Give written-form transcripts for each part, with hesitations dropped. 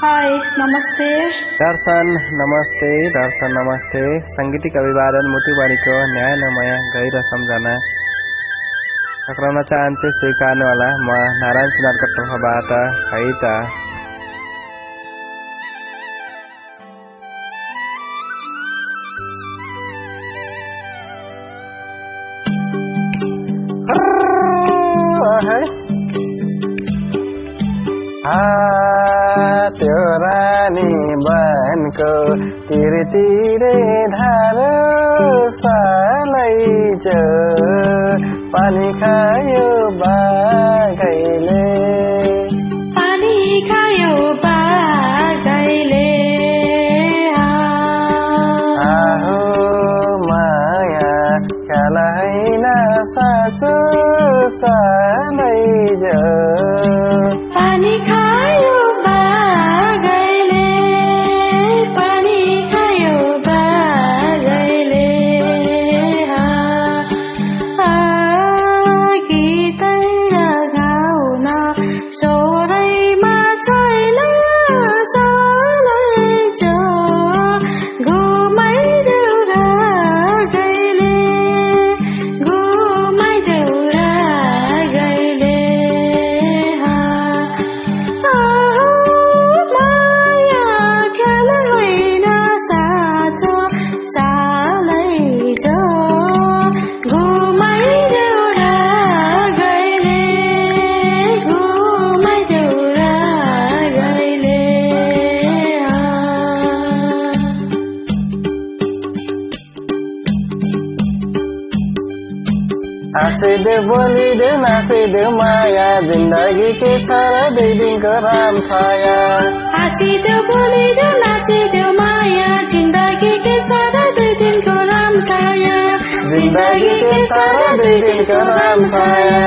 हाय नमस्ते दर्शन नमस्ते सांगीतिक अभिवादन मुटुबारीको न्याय नमय गहिरो सम्झना टक्राउन चाहन्छु स्वीकार्नुहोला म नारायण सुनारको तर्फबाट है त त्यो रानी बनको तिरे धारो सालै पानी खायो बाघैले आहो माया ख्याला हैन साँचो सालै पानी खायो बाघैले गीतै गाउन स्वरैमा छैन सालै घुमाइदेऊ र गैले माया ख्याल होइन साँचो सालै घुमाइदेऊ र गैले हाँसिदेऊ बोलिदेऊ नाचिदेऊ माया जिन्दगी के छ र दुई दिनको राम छाया हाँसिदेऊ बोलिदेऊ नाचिदेऊ माया जिन्दगी के छ र दुई दिनको राम छाया जिन्दगी के छ र दुई दिनको राम छाया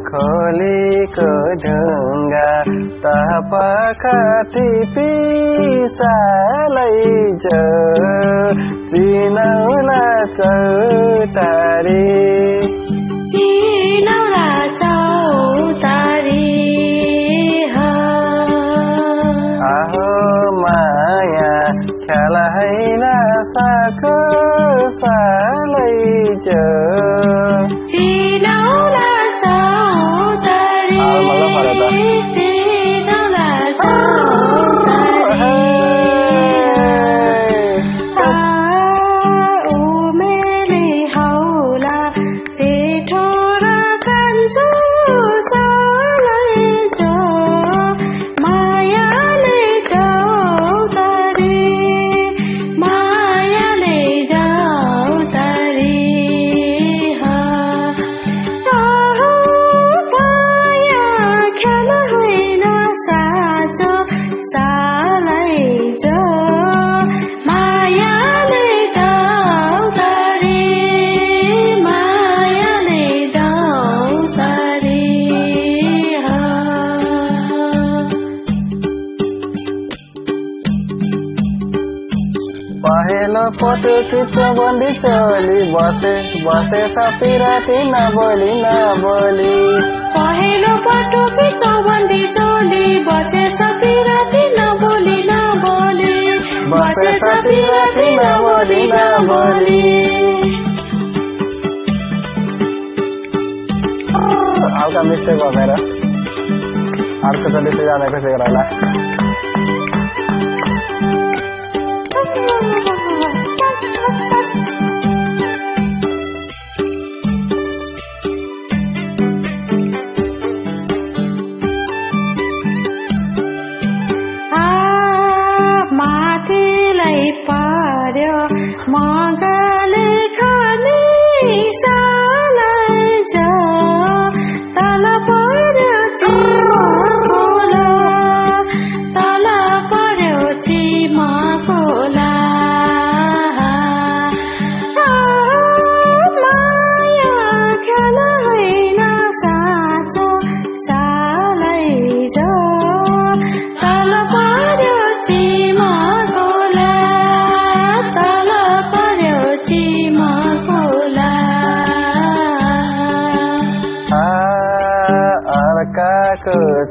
खोलीको ढुङ्गा तपकाठी पिसालै चिनौला चौतारी आहो माया ख्याल हैन साँचो सालै चिनौला चौतारी उमेरले हौला जेठो र कान्छो सालै मायाले दौतारी माया ख्याल होइन साँचो सालै मायाले दौतारी पहेलो फोटो खिच्छ बन्दी चोली बसे सपी राति नबोली पहेलो फोटो खिच्छ बन्दी चोली बसे सपी राति नबोली हल्का मिस्टेक भयो मेरो अर्को चोटि चाहिँ जाने कसै गरौँला माथिलाई पार्यो मगाले खाने सालै तल पर्यो चिमा खोला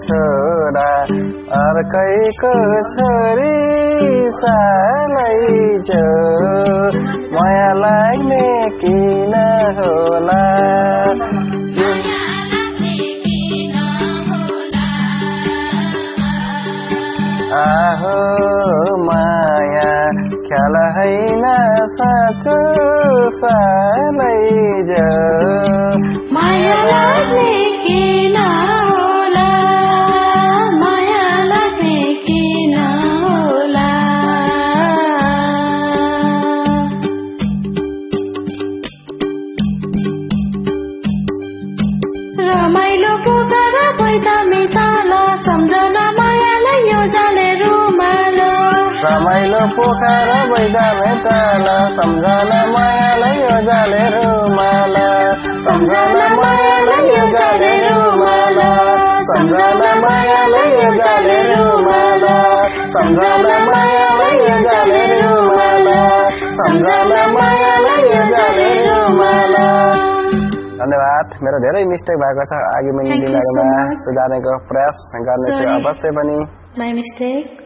छोरा अर्कैको छोरी सालैजो माया लाग्ने किन होला आहो माया ख्याल हैन साँचो सालैजो माया लाग्ने किन होला माया लाग्ने किन होला रमाइलो पोखरा बैदामी ताल सम्झना मायालाई यो जाले रुमालो रमाइलो पोखरा बैदामी ताल सम्झना मायालाई यो जाले रुमालो सम्झना मायालाई यो जाले रुमालो सम्झना मायालाई यो जाले रुमालो सम्झना मायालाई यो जाले रुमालो सम्झना मायालाई यो जाले रुमालो धन्यवाद मेरो धेरै मिस्टेक भएको छ आगामी दिनहरुमा सुधार्नेको प्रयास गर्नेछु अवश्य पनि माई मिस्टेक